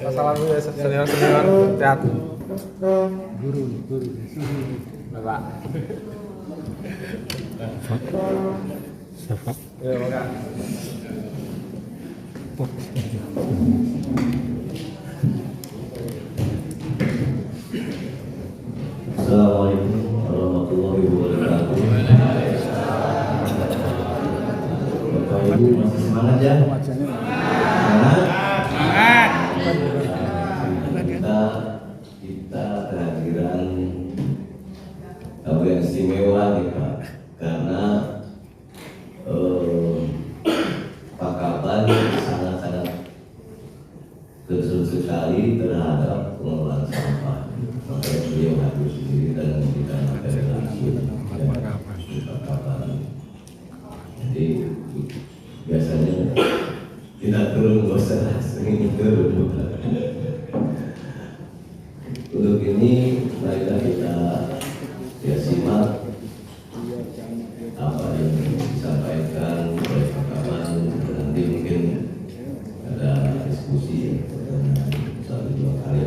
Masalah senior teater. Guru. Bapak. Siapa? Ya, Bapak. Assalamualaikum warahmatullahi wabarakatuh. Bapak Ibu masih semangat ya? Semangat. Kita kehadiran tamu yang istimewa nih Pak, karena Pak Kaban sangat-sangat concern sekali terhadap pengelolaan sampah. Makanya beliau hadir sendiri dan memberikan materi langsung dari Pak Kaban. Jadi biasanya kita turun nggak usah sering turun. Untuk ini marilah kita simak apa yang disampaikan oleh Pak Kaban. Nanti mungkin ada diskusi satu dua kali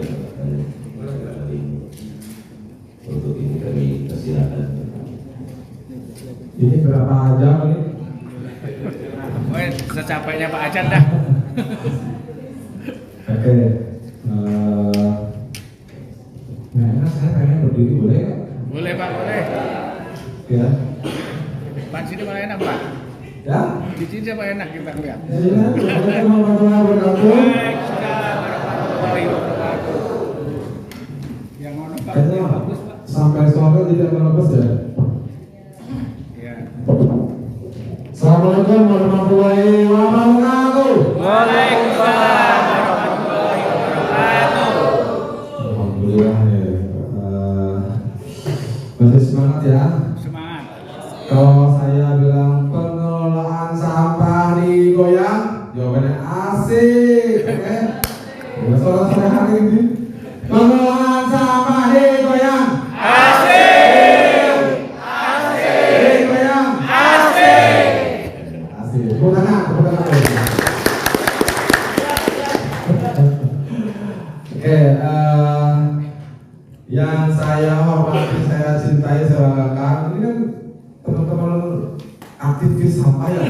untuk ini kami persilakan. Ini berapa jam ini? Secapainya Pak Acan dah. Oke. Nah, saya pengen berdiri boleh nggak? Boleh Pak, boleh. Ya. Pak sini mana enak Pak? Ya. Di sini siapa enak kita lihat. Assalamualaikum warahmatullahi wabarakatuh. Waalaikumsalam warahmatullahi wabarakatuh. Yang mana Pak? Kayaknya Bagus Pak. sampai sore tidak melepas ya. Ya. Assalamualaikum warahmatullahi wabarakatuh. Waalaikumsalam warahmatullahi wabarakatuh. Alhamdulillah ya. Masih semangat ya. Semangat. Kalau saya bilang pengelolaan sampah digoyang, jawabannya asik. Oke. Ya, sore-sore hari ini pengelolaan sampah digoyang. Asik. Digoyang. Asik. Tepuk tangan. Oke, yang saya hormati, saya cintai, saya banggakan, ini kan teman-teman aktivis sampah ya,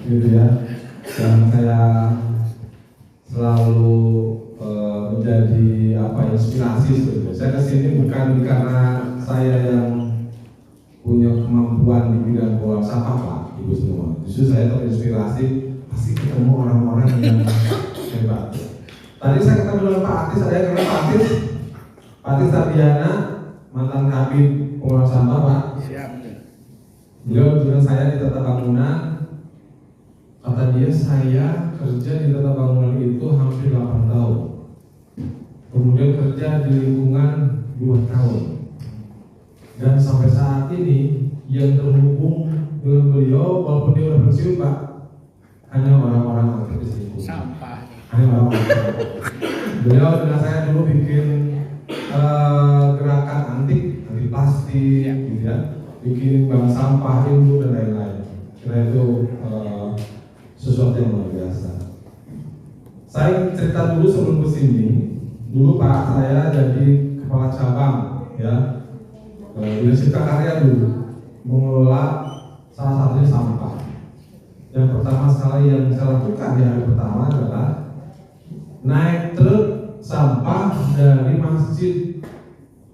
gitu ya. Dan saya selalu menjadi inspirasi sebetulnya. Saya kesini bukan karena saya yang punya kemampuan di bidang pengelolaan sampah Pak, Ibu semua. Justru saya terinspirasi pasti ketemu orang-orang yang hebat. Tadi saya ketemu dengan Pak Atis, ada yang kenal Pak Atis Tardiana, mantan kabin pengelola sampah Pak. Siap. Beliau dengan saya di Tata Bangunan. Kata dia, saya kerja di Tata Bangunan itu hampir 8 tahun. Kemudian kerja di lingkungan 2 tahun. Dan sampai saat ini yang terhubung dengan beliau, walaupun dia sudah pensiun Pak, hanya orang-orang aktivis itu. Sampah. Hanya orang-orang. Beliau dengan saya dulu bikin gerakan anti plastik, gitu ya, bikin bank sampah itu dan lain-lain. Karena itu sesuatu yang luar biasa. Saya cerita dulu sebelum kesini. Dulu Pak, saya jadi kepala cabang, ya, di Cipta Karya dulu, mengelola salah satunya sampah. Yang pertama sekali yang saya lakukan di hari pertama adalah naik truk sampah dari Masjid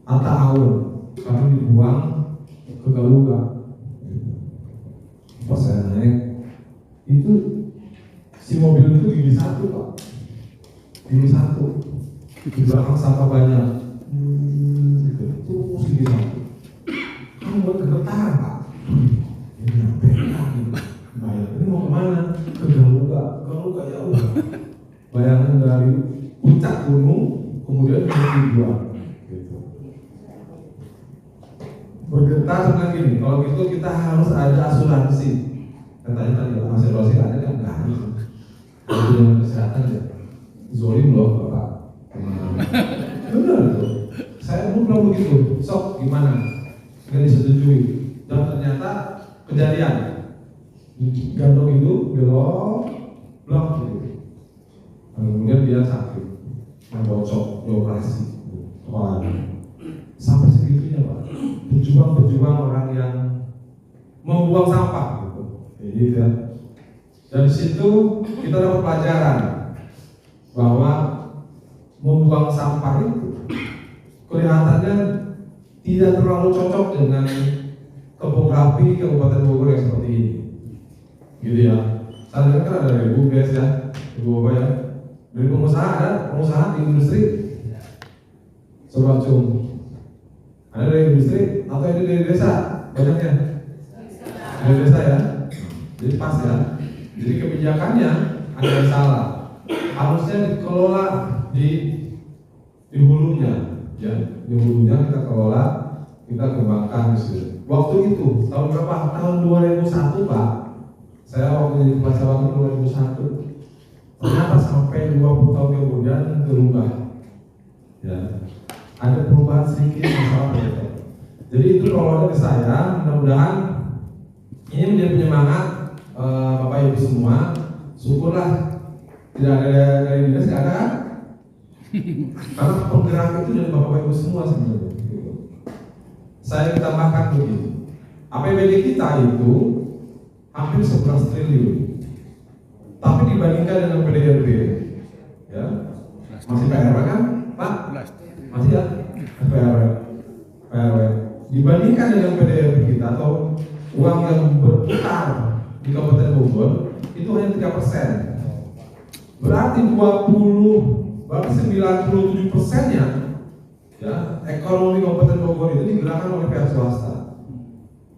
Atta-Awun, kami dibuang ke Galuga. Pas saya naik, itu si mobil itu gigi satu Pak, gigi satu, di belakang sampah banyak, terus gigi satu. Kamu buat gemetar Pak. Ini nyampe lagi, bayar ini mau kemana? Ke Galuga jauh. Bayangkan dari puncak gunung kemudian dibuang. Bergetar dengan gini, kalau gitu kita harus ada asuransi. Katanya tadi asuransi ada kan nggak harus. Kalau dengan kesehatan ya, zolim loh Bapak. Benar itu. Saya pun bilang begitu. Sok gimana? Nggak disetujui. Dan ternyata kejadian. Gandong itu belok, blok gitu. Kemudian dia sakit. cocok dioperasi kepalanya. Sampai segitunya Pak, berjuang orang yang membuang sampah gitu. Gitu ya. Dari situ kita dapat pelajaran bahwa membuang sampah itu kelihatannya tidak terlalu cocok dengan topografi Kabupaten Bogor yang seperti ini. Gitu ya. Saya dengar kan ada dari BUMDes ya, Ibu Bapak ya. Dari pengusaha ada pengusaha di industri. Sobat Cung. Ada dari industri atau ada dari desa? Banyaknya. Dari desa ya. Jadi pas ya. Jadi kebijakannya ada yang salah. Harusnya dikelola di hulunya, ya. Di hulunya kita kelola, kita kembangkan gitu. Waktu itu tahun berapa? Tahun 2001 Pak. Saya waktu jadi kepala cabang 2001. Ternyata sampai 20 tahun kemudian berubah. Ya. Ada perubahan sedikit masalah itu. Jadi itu kalau dari saya, mudah-mudahan ini menjadi penyemangat Bapak Ibu semua. Syukurlah tidak ada dari dinas, tidak ada kan? Karena penggerak itu dari Bapak Ibu semua sebenarnya. Saya tambahkan begini, APBD kita itu hampir 11 triliun, tapi dibandingkan dengan PDRB, ya masih PR kan, Pak? Masih ya? PR. Dibandingkan dengan PDRB kita atau uang yang berputar di Kabupaten Bogor itu hanya 3%. Berarti 97%-nya ya ekonomi Kabupaten Bogor itu digerakkan oleh pihak swasta.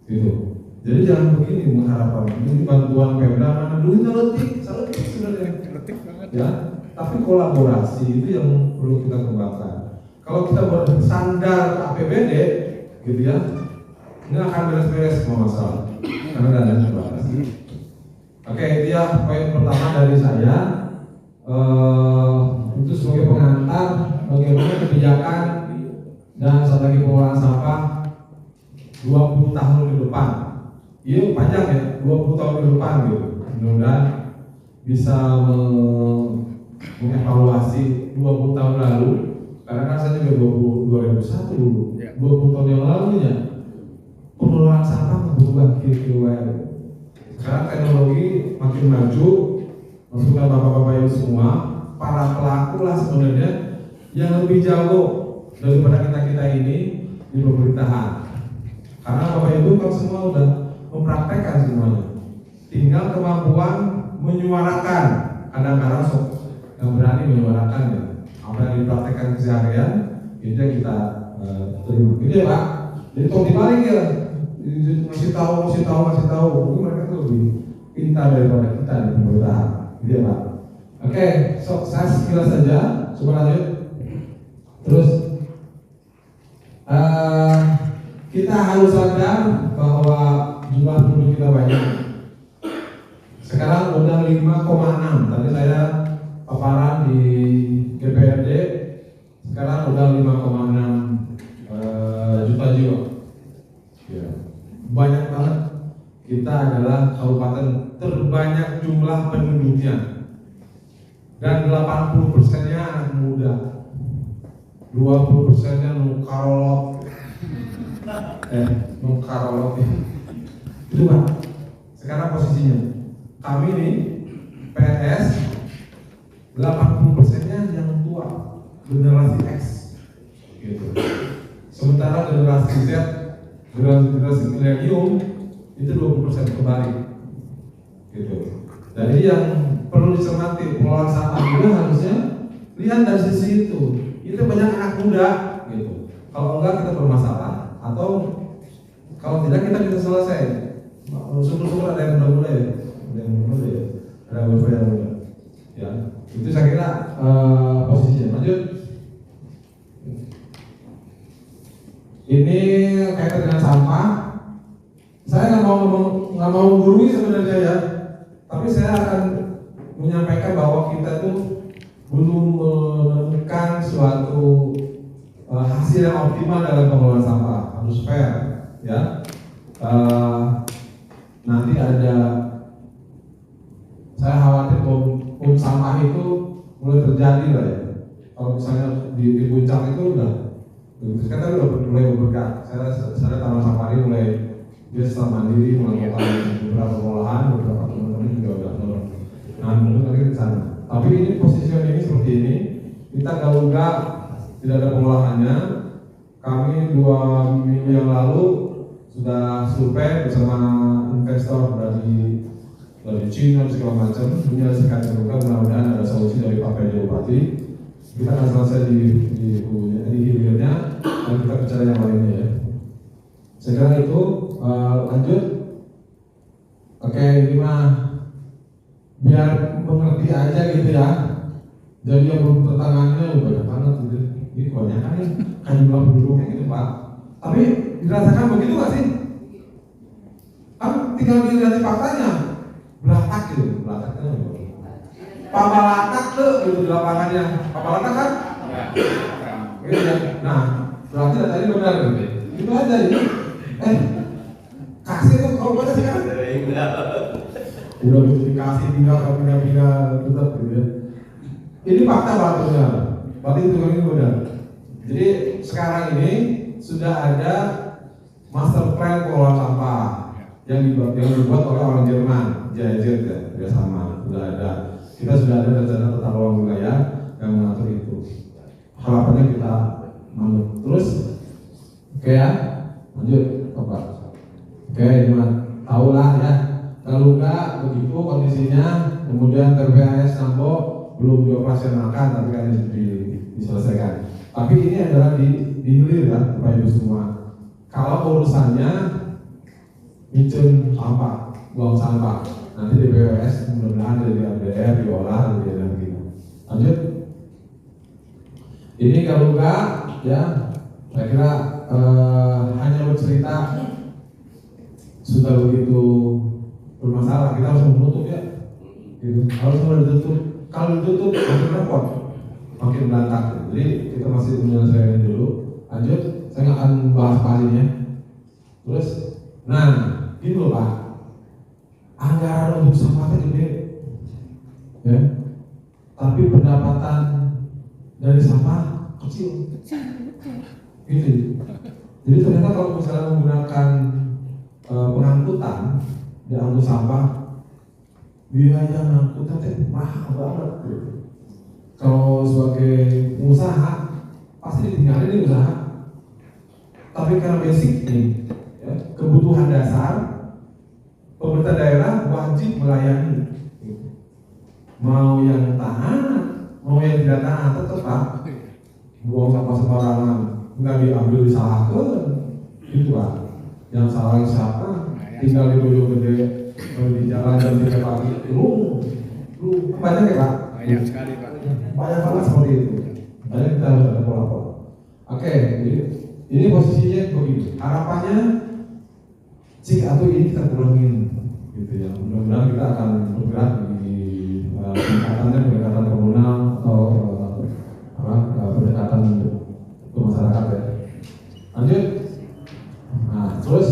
Gitu. Jadi jangan begini mengharapkan ini bantuan Pemda mana duitnya letik sebenarnya. Letik banget. Ya, tapi kolaborasi itu yang perlu kita kembangkan. Kalau kita bersandar APBD, gitu ya, ini akan beres-beres semua masalah. Karena dana terbatas. Oke, itu ya poin pertama dari saya. Itu sebagai pengantar bagaimana kebijakan dan strategi pengelolaan sampah 20 tahun ke depan. Iya panjang ya, 20 tahun ke depan gitu. Mudah-mudahan bisa mengevaluasi 20 tahun lalu. Karena kan saya juga 2001 dulu, 20 tahun yang lalu ya pengelolaan sampah berubah kira-kira. Sekarang teknologi makin maju, maksudnya bapak-bapak yang semua, para pelaku lah sebenarnya yang lebih jago daripada kita ini di pemerintahan. Karena bapak ibu kan semua udah mempraktekkan semuanya. Tinggal kemampuan menyuarakan, kadang-kadang yang berani menyuarakan ya. Apa yang dipraktekkan keseharian itu yang kita terima. Gitu ya Pak. Jadi kalau dibalik ya, masih tahu. Mungkin mereka tuh lebih pintar daripada kita di pemerintahan. Gitu ya Pak. Oke, saya sekilas saja. Coba lanjut. Terus kita harus sadar bahwa jumlah penduduk kita banyak. Sekarang udah 5,6. Tadi saya paparan di DPRD, sekarang udah 5,6 juta jiwa. Ya. Banyak banget. Kita adalah kabupaten terbanyak jumlah penduduknya. Dan 80%-nya anak muda. 20%-nya nukarolot. Nukarolot ya. Itu Pak. Sekarang posisinya. Kami nih PNS 80%-nya yang tua, generasi X, gitu. Sementara generasi Z, generasi milenium itu 20% kembali, gitu. Jadi yang perlu dicermati pengelolaan sampah juga harusnya lihat dari sisi itu. Itu banyak anak muda, gitu. Kalau enggak kita bermasalah, atau kalau tidak kita bisa selesai. Syukur-syukur ada yang muda ya, ada beberapa yang muda. Ya, itu saya kira posisinya. Lanjut. Ini kaitan dengan sampah. Saya nggak mau menggurui sebenarnya ya, tapi saya akan menyampaikan bahwa kita tuh belum menemukan suatu hasil yang optimal dalam pengelolaan sampah. Harus fair, ya. Nanti ada, saya khawatir bom sampah itu mulai terjadi lah ya. kalau misalnya di puncak itu udah kan tadi udah mulai bergerak. Saya Taman Safari mulai dia setelah mandiri melakukan beberapa pengolahan, beberapa teman-teman juga udah turun. Nah mungkin lagi ke sana. Tapi ini positioning ini seperti ini. Kita kalau enggak tidak ada pengolahannya, kami 2 minggu yang lalu sudah survei bersama investor dari Cina segala macam, menyelesaikan juga mudah-mudahan ada solusi dari Pak PJ Bupati. Kita akan selesai di hilirnya dan kita bicara yang lainnya ya. Saya kira itu lanjut. Oke, ini mah biar mengerti aja gitu ya. Jadi yang pertanyaannya banyak banget gitu. Ini kebanyakan nih kan jumlah penduduk yang gitu Pak. Tapi dirasakan begitu nggak sih? Kan tinggal dilihat faktanya. Belatak gitu, belataknya. Pabalatak tuh gitu di lapangannya. Pabalatak kan? Gitu ya. Nah, berarti tadi benar gitu. Itu aja ini. Kasih tuh kalau pada sekarang. Udah dikasih tinggal pindah tetap gitu ya. Ini fakta batunya. Berarti itu kan ini benar. Jadi sekarang ini sudah ada master plan pengelolaan sampah yang dibuat oleh orang Jerman, JIZ ya, kerjasama sudah ada. Kita sudah ada rencana tata ruang wilayah yang mengatur itu. Harapannya kita manut. Terus, oke ya, lanjut, Bapak. Oke, ini mah tahu lah ya. Kalau enggak begitu kondisinya, kemudian TPS Nambo belum dioperasionalkan, tapi kan diselesaikan. Tapi ini adalah di hilir ya, Bapak Ibu semua. Kalau urusannya micun sampah, buang sampah, nanti di BWS mudah-mudahan dari ADR diolah dan gitu. Lanjut. Ini kalau enggak ya, saya kira hanya bercerita sudah begitu bermasalah, kita harus menutup ya. Gitu. Harus mulai ditutup. Kalau ditutup makin repot, makin berantak. Jadi kita masih menyelesaikan dulu. Lanjut, saya nggak akan bahas pastinya. Terus, nah, gitu loh Pak. Anggaran untuk sampahnya gede, ya. Tapi pendapatan dari sampah kecil. Gitu. Jadi ternyata kalau misalnya menggunakan pengangkutan di angkut sampah, biaya angkutan itu mahal banget. Kalau sebagai pengusaha pasti ditinggalin di usaha. Tapi karena basic ini, ya, kebutuhan dasar, pemerintah daerah wajib melayani. Mau yang tahan, mau yang tidak tahan, tetap Pak. Buang sampah sembarangan, nggak diambil disalahkan, gitu Pak. Yang salah siapa? Tinggal di Bojonggede, di jalan jam 3 pagi, lu banyak ya Pak? Banyak sekali Pak. Banyak banget seperti itu. Banyak kita harus ada pola-pola. Oke, ini posisinya begitu. Harapannya cik atau ini kita kurangin, gitu ya. Mudah-mudahan kita akan bergerak di pendekatan komunal atau pendekatan ke masyarakat ya. Lanjut. Nah, terus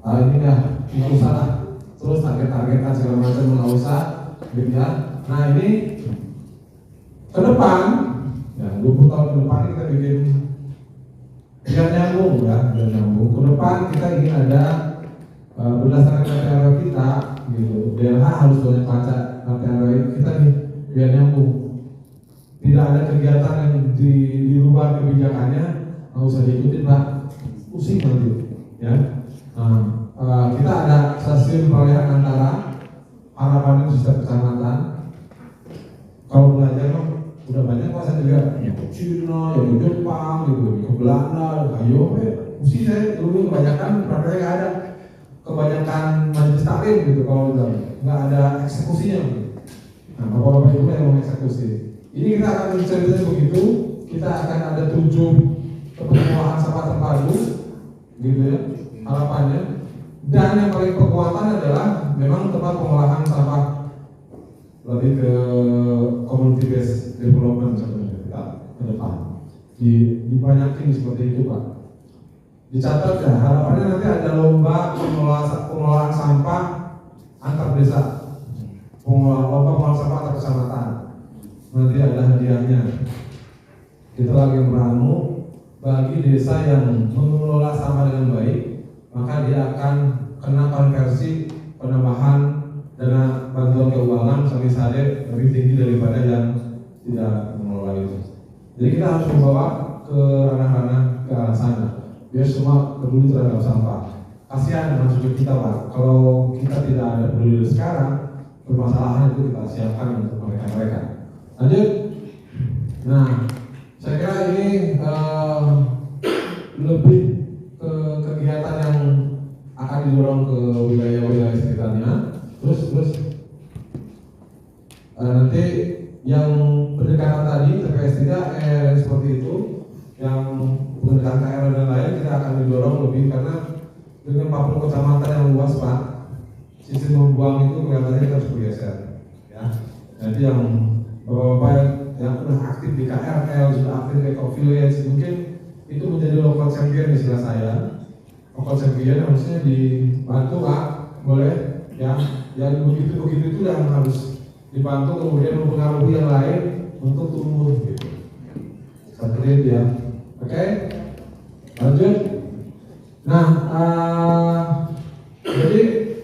ini ya nggak usah lah. Terus target-targetan segala macam nggak usah, gitu ya. Nah ini ke depan, ya 20 tahun ke depan kita bikin biar nyambung ya, biar nyambung. Ke depan kita ingin ada berdasarkan KPRW kita, gitu. DLH harus banyak baca KPRW kita nih, biar nyambung. Tidak ada kegiatan yang dirubah kebijakannya, nggak usah diikutin Pak, pusing nanti, ya. Nah, kita ada stasiun pelayanan antara harapannya di setiap kecamatan. Kalau belajar kan udah banyak kok, saya juga yang ke Cina, yang ke Jepang, gitu, ke Belanda, ayo, mesti saya dulu kebanyakan prakteknya nggak ada, kebanyakan majelis taklim gitu kalau udah nggak ada eksekusinya. Nah, bapak-bapak itu yang mau eksekusi. Ini kita akan menceritakan begitu, kita akan ada 7 pengolahan sampah terpadu, gitu ya, harapannya. Dan yang paling kekuatan adalah memang tempat pengolahan sampah lebih ke community based development sebenarnya kita ke depan. Dibanyakin seperti itu Pak. Dicatat ya, harapannya nanti ada lomba pengolahan sampah antar desa, lomba pengolahan sampah antar kecamatan. nanti ada hadiahnya. Kita lagi meramu bagi desa yang mengelola sampah dengan baik, maka dia akan kena konversi penambahan dana bantuan keuangan samisade lebih tinggi daripada yang tidak mengelola itu. Jadi kita harus membawa ke ranah-ranah ke arah sana, biar semua peduli terhadap sampah. Kasihan dengan sudut kita Pak, kalau kita tidak ada peduli sekarang, permasalahan itu kita siapkan untuk mereka-mereka. Lanjut. Nah, saya kira ini lebih ke kegiatan yang akan didorong ke wilayah-wilayah sekitarnya. Terus nanti yang pendekatan tadi TPS 3 seperti itu, yang pendekatan KR dan lain kita akan didorong lebih karena dengan 40 kecamatan yang luas Pak, sistem membuang itu kelihatannya kita harus bergeser. Ya, nanti yang bapak-bapak yang sudah aktif di KRL, sudah aktif di Eco-Village, mungkin itu menjadi local champion istilah saya. Local champion harusnya dibantu Pak, boleh ya. Yang begitu itu yang harus dibantu, kemudian mempengaruhi yang lain untuk tumbuh gitu. Seperti itu ya. Oke, lanjut. Nah, jadi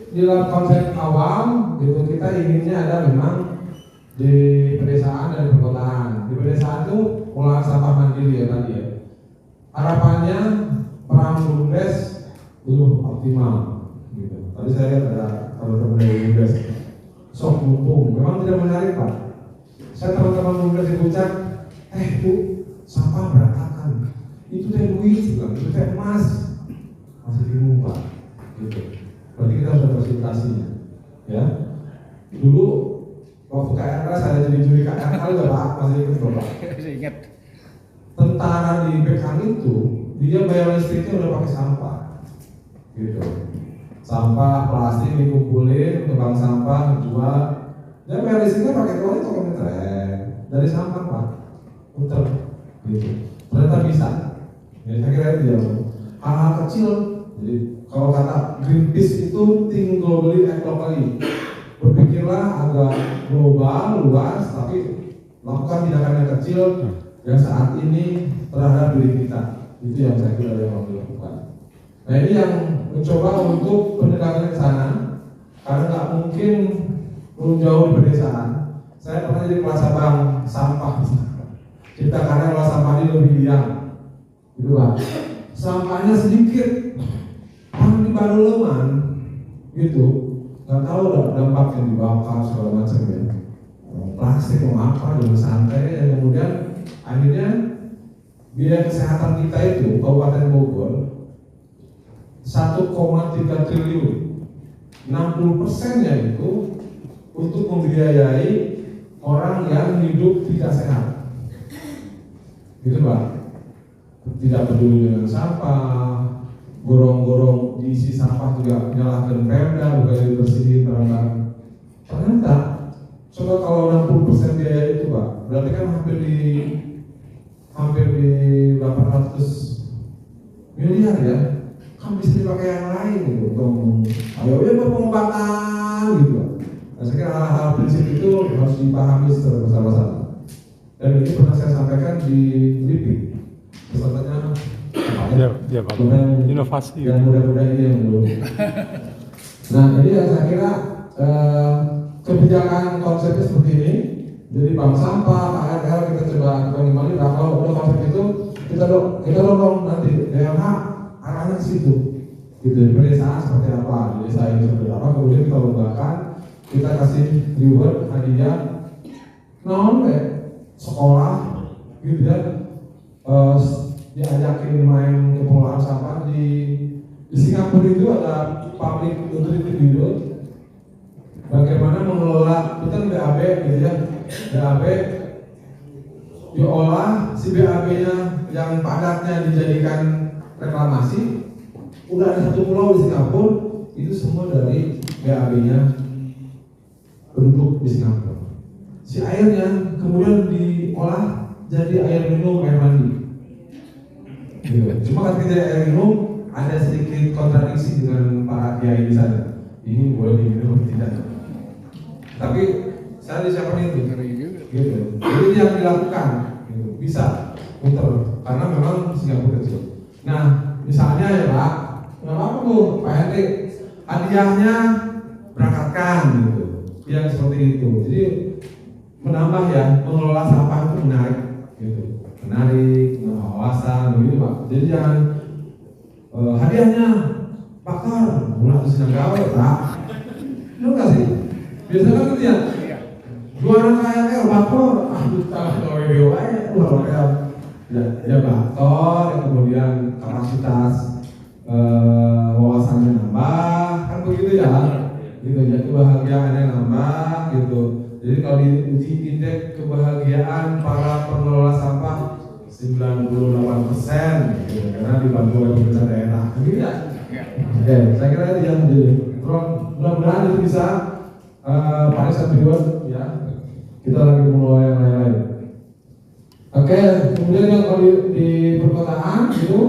di dalam konsep awal gitu kita inginnya ada memang di pedesaan dan perkotaan. Di pedesaan itu pengolahan sampah mandiri ya tadi ya. Harapannya peran BUMDes itu optimal gitu. Tadi saya lihat ada teman-teman dari BUMDes sok mumpung, memang tidak menarik Pak. Saya teman-teman BUMDes di Puncak, Bu, sampah berantakan. Itu teh duit, itu teh emas, masih bingung Pak. Gitu. Berarti kita harus presentasinya, ya. Dulu waktu KRL saya jadi juri KRL ya Pak, masih ingat Bapak? Saya ingat. Tentara di Bekang itu, dia bayar listriknya udah pakai sampah, gitu. Sampah plastik dikumpulin, tukang sampah jual, dia bayar listriknya pakai toilet dari sampah Pak, muter, gitu. Ternyata bisa. Ya, saya kira itu ya. Hal-hal kecil. Jadi kalau kata Greenpeace itu think globally act locally. Berpikirlah agak global, luas, tapi lakukan tindakan yang kecil yang saat ini terhadap diri kita. Itu yang saya kira yang harus dilakukan. Nah ini yang mencoba untuk pendekatan ke sana, karena nggak mungkin jauh di pedesaan. Saya pernah jadi kelas abang sampah. Kita karena kelas sampah ini lebih liang, gitu Pak. Sampahnya sedikit, orang di Baduleman, gitu. Nggak tahu lah dampaknya dibakar segala macam ya. Plastik mau apa dengan santai, dan kemudian akhirnya biaya kesehatan kita itu Kabupaten Bogor 1,3 triliun, 60%-nya itu untuk membiayai orang yang hidup tidak sehat, gitu Pak. Tidak peduli dengan sampah, gorong-gorong diisi sampah juga menyalahkan Pemda, bukan dibersihin barang-barang. Ternyata, coba kalau 60% biaya itu Pak, berarti kan hampir di 800 miliar ya. Kan bisa dipakai yang lain gitu, ayo pengobatan gitu. Nah, saya kira hal-hal prinsip itu harus dipahami secara bersama-sama. Dan ini pernah saya sampaikan di LIPI. Pesertanya ya Pak. Inovasi yang muda-muda ini yang belum. Nah, jadi saya kira kebijakan konsepnya seperti ini. Jadi bank sampah, KRL kita coba kembali. Nah, kalau udah konsep itu kita dorong nanti DLH arahnya ke situ. Gitu, di pedesaan seperti apa, di desa ini seperti apa, kemudian kita lombakan, kita kasih reward, hadiah, sekolah, gitu ya. Diajakin main ke pengolahan sampah di Singapura itu ada public utility bureau. Bagaimana mengelola kita BAB gitu ya, BAB diolah si BAB-nya yang padatnya dijadikan reklamasi. Udah ada satu pulau di Singapura itu semua dari BAB-nya penduduk di Singapura. Si airnya kemudian diolah jadi air minum, air mandi. Cuma ketika air minum ada sedikit kontradiksi dengan para kiai di sana. Ini boleh diminum atau tidak? Tapi saya disiapkan itu. gitu. Jadi itu yang dilakukan, gitu. Bisa muter karena memang Singapura kecil. Nah, misalnya ya Pak, nggak apa-apa Bu, Pak Hendrik, hadiahnya berangkatkan gitu, yang seperti itu. Jadi menambah ya, mengelola sampah itu menarik, gitu, menarik, wawasan, begitu Pak. Jadi jangan hadiahnya bakar, mulai sedang gawe Pak. Lu nggak sih? Biasanya kan gitu ya. Jualan kayak bakar, kalau video aja, kayak ya bakar, kemudian kapasitas wawasannya nambah, kan begitu ya, gitu ya, kebahagiaannya nambah, gitu. Jadi kalau diuji indeks kebahagiaan para pengelola sampah 98%, gitu, karena dibantu oleh pemerintah daerah, begitu ya. Oke, saya kira itu yang menjadi. Mudah-mudahan itu bisa pada saat berikut ya. Kita lagi mengelola yang lain-lain. Oke, kemudian yang kalau di perkotaan itu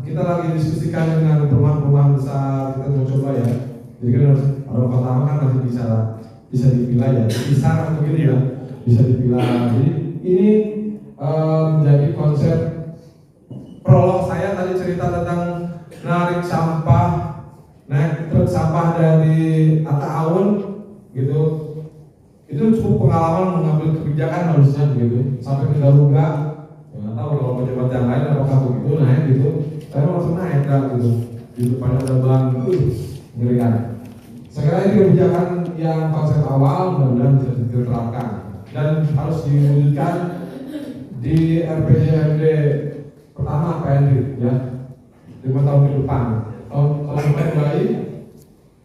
kita lagi diskusikan dengan perumahan-perumahan besar, kita coba ya. Jadi kan kalau pertama kan masih bisa dipilah ya, besar atau gini ya, bisa dipilah. Jadi ini menjadi konsep prolog saya tadi cerita tentang narik sampah, naik truk sampah dari Atta Awun gitu. Itu cukup pengalaman mengambil kebijakan harusnya begitu sampai ke Garuga. Nggak tahu kalau pejabat yang lain apakah begitu naik gitu. Saya langsung naik kan gitu. Di depan ada ban, ngerikan. Saya kira ini kebijakan yang konsep awal mudah-mudahan bisa diterapkan dan harus diwujudkan di RPJMD pertama Pak Hendrik ya 5 tahun ke depan. Tahun mulai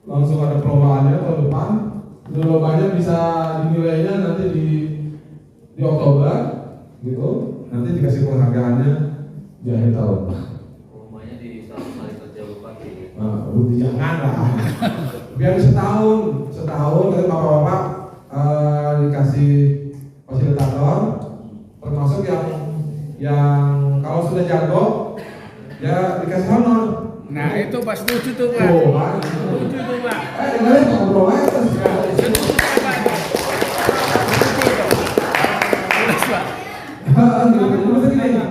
langsung ada perlombaannya tahun depan. Lombanya bisa dinilainya nanti di Oktober gitu, nanti dikasih penghargaannya di akhir tahun. Lombanya di tahun hari kerja bupati. Jangan lah, biar setahun nanti bapak-bapak dikasih fasilitator, termasuk yang kalau sudah jago ya dikasih honor. Nah itu Pak setuju tuh Pak. Setuju tuh Pak. Dengerin ngobrol aja.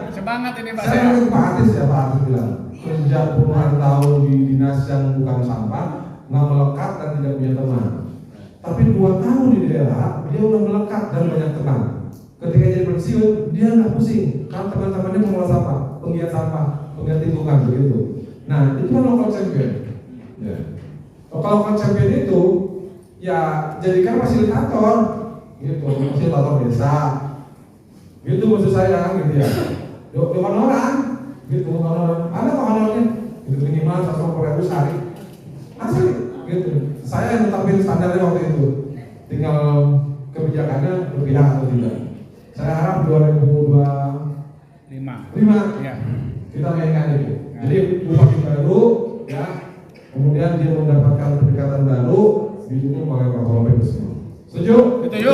Semangat ini Pak. Saya Pak Atis ya Pak Atis bilang kerja puluhan tahun di dinas yang bukan sampah nggak melekat dan tidak punya teman. Tapi 2 tahun di daerah dia udah melekat dan banyak teman. Ketika jadi pensiun dia nggak pusing karena teman-temannya mengolah sampah, penggiat sampah, penggiat lingkungan begitu. Nah itu kan local champion. Ya. Local champion itu ya jadikan fasilitator, gitu, fasilitator desa. Gitu maksud saya gitu ya. Honoran, gitu honoran. Ada kok honornya? Gitu minimal 150.000 sehari. Asli, gitu. Saya yang tetapin standarnya waktu itu. Tinggal kebijakannya berpihak atau tidak. Saya harap 2025 ya. Kita mainkan itu. Jadi bupati baru, ya. Kemudian dia mendapatkan pendekatan baru, didukung oleh Kapolres itu semua. Setuju? Setuju.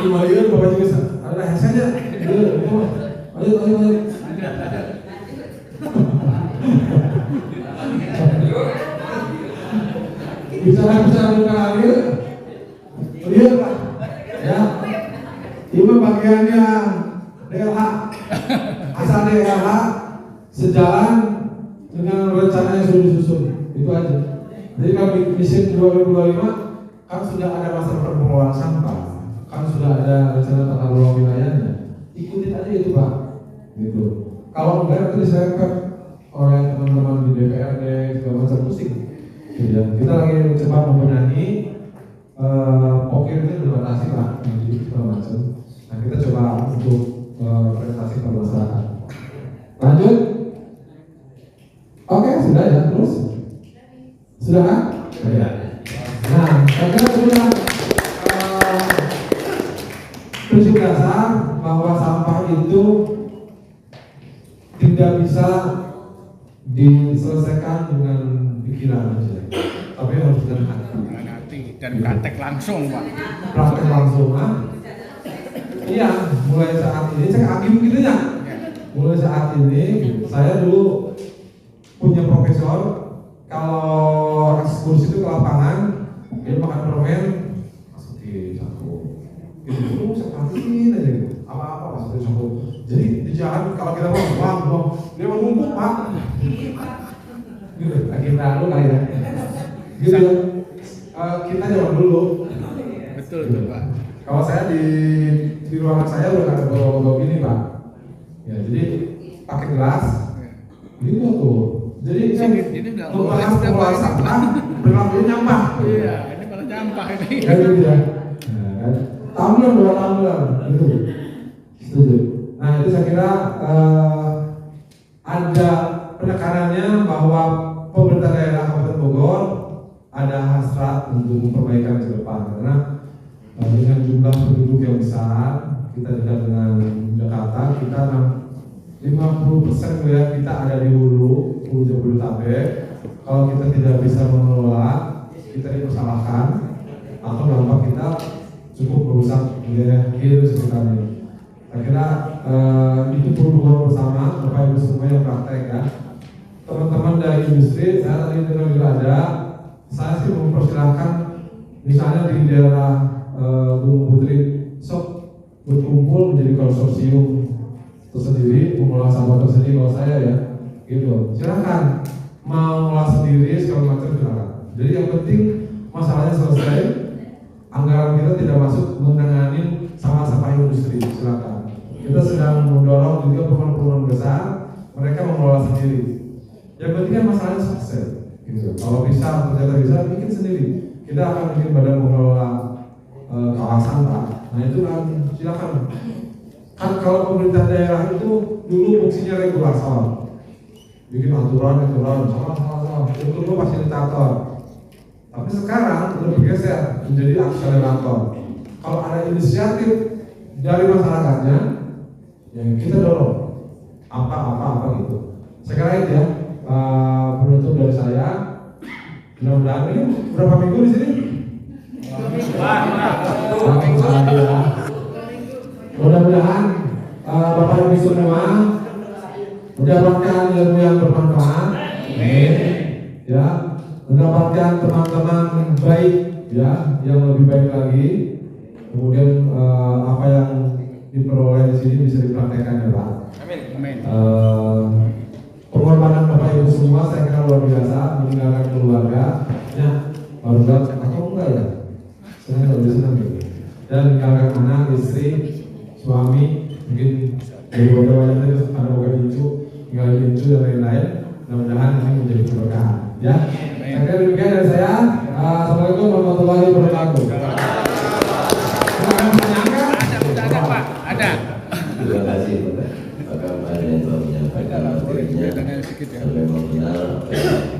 Ibu bapak juga ada hasilnya. Lanjut. Bicara lagi, lihat Pak, ya. Ini bagiannya DLH, asal DLH sejalan dengan rencana yang sudah disusun, itu aja. Jadi kalau misi 2025 kan sudah ada master pengelolaan sampah, kan sudah ada rencana tata kelola wilayahnya, ikutin aja itu Pak, gitu. Kalau enggak itu diserempet oleh teman-teman di DPRD segala macam pusing. Ya, kita lagi coba membenahi pokir itu dibatasi Pak, segala macam. Nah kita coba untuk presentasi ke masyarakat. Lanjut. Oke, sudah ya, terus? Sudah kan? Ya. Nah, saya kira sudah prinsip dasar bahwa sampah itu tidak bisa diselesaikan dengan pikiran aja, tapi harus dengan hati dan praktek langsung Pak. Praktek langsung, iya. Mulai saat ini saya agim gitu ya. Mulai saat ini saya dulu punya profesor kalau ekskursi itu ke lapangan, dia makan permen, masukin saku. Gitu terus saya perhatiin aja gitu. Apa-apa masukin saku. Jadi di jalan kalau kita mau buang, dia mau numpuk pak. Gitu, agenda lu kali ya. Gitu ya. Kita zaman dulu. Betul tuh Pak. Kalau saya di ruangan saya udah ada botol-botol gini pak. Ya jadi pakai gelas. Gitu tuh. Jadi Ini udah membahas pengelolaan sampah berlakunya nyampah. Iya, ini malah nyampah ini. Ya gitu ya. Nah, kan. Tumbler dua tumbler gitu. Setuju. Nah itu saya kira ada penekanannya bahwa pemerintah daerah Kabupaten Bogor ada hasrat untuk memperbaikan ke depan karena dengan jumlah penduduk yang besar, kita dekat dengan Jakarta, kita 50% ya kita ada di hulu Jabodetabek. Kalau kita tidak bisa mengelola, kita dipersalahkan atau dampak kita cukup merusak wilayah hilir sekitarnya. Saya kira itu perlu bersama Bapak Ibu semua yang praktek ya. Teman-teman dari industri, saya tadi dengar juga ada, saya sih mempersilahkan misalnya di daerah Gunung Putri, sok berkumpul menjadi konsorsium tersendiri, mengolah sampah tersendiri kalau saya ya, gitu. Silakan mau ngolah sendiri segala macam silakan. Jadi yang penting masalahnya selesai, anggaran kita tidak masuk menangani sampah-sampah industri, silakan. Kita sedang mendorong juga perumahan-perumahan besar, mereka mengelola sendiri. Yang penting kan masalahnya selesai. Gitu. Kalau bisa, ternyata bisa, bikin sendiri. Kita akan bikin badan pengelola kawasan pak. Nah itu kan silakan. Kan kalau pemerintah daerah itu dulu fungsinya regulator, bikin aturan, salah. Itu dulu fasilitator. Tapi sekarang udah bergeser menjadi akselerator. Kalau ada inisiatif dari masyarakatnya, ya kita dorong apa gitu. Saya kira itu ya penutup dari saya. Mudah-mudahan ini berapa minggu di sini? Mudah-mudahan Bapak Ibu semua mendapatkan ilmu yang bermanfaat, ya, mendapatkan teman-teman baik, ya, yang lebih baik lagi. Kemudian apa yang diperoleh di sini bisa dipraktekkan ya Pak. Amin. Pengorbanan Bapak Ibu semua saya kira luar biasa, meninggalkan keluarga, ya, keluarga atau enggak ya? Saya lebih senang gitu. Dan meninggalkan anak, istri, suami, mungkin dari beberapa yang tadi ada beberapa pincu, tinggal pincu dan lain-lain. Mudah-mudahan ini menjadi keberkahan. Ya, saya kira demikian dari saya. Assalamualaikum warahmatullahi wabarakatuh. Ada Pak, ada. Terima kasih Pak Kamal yang telah menyampaikan materinya. Sedikit ya. Memang benar apa yang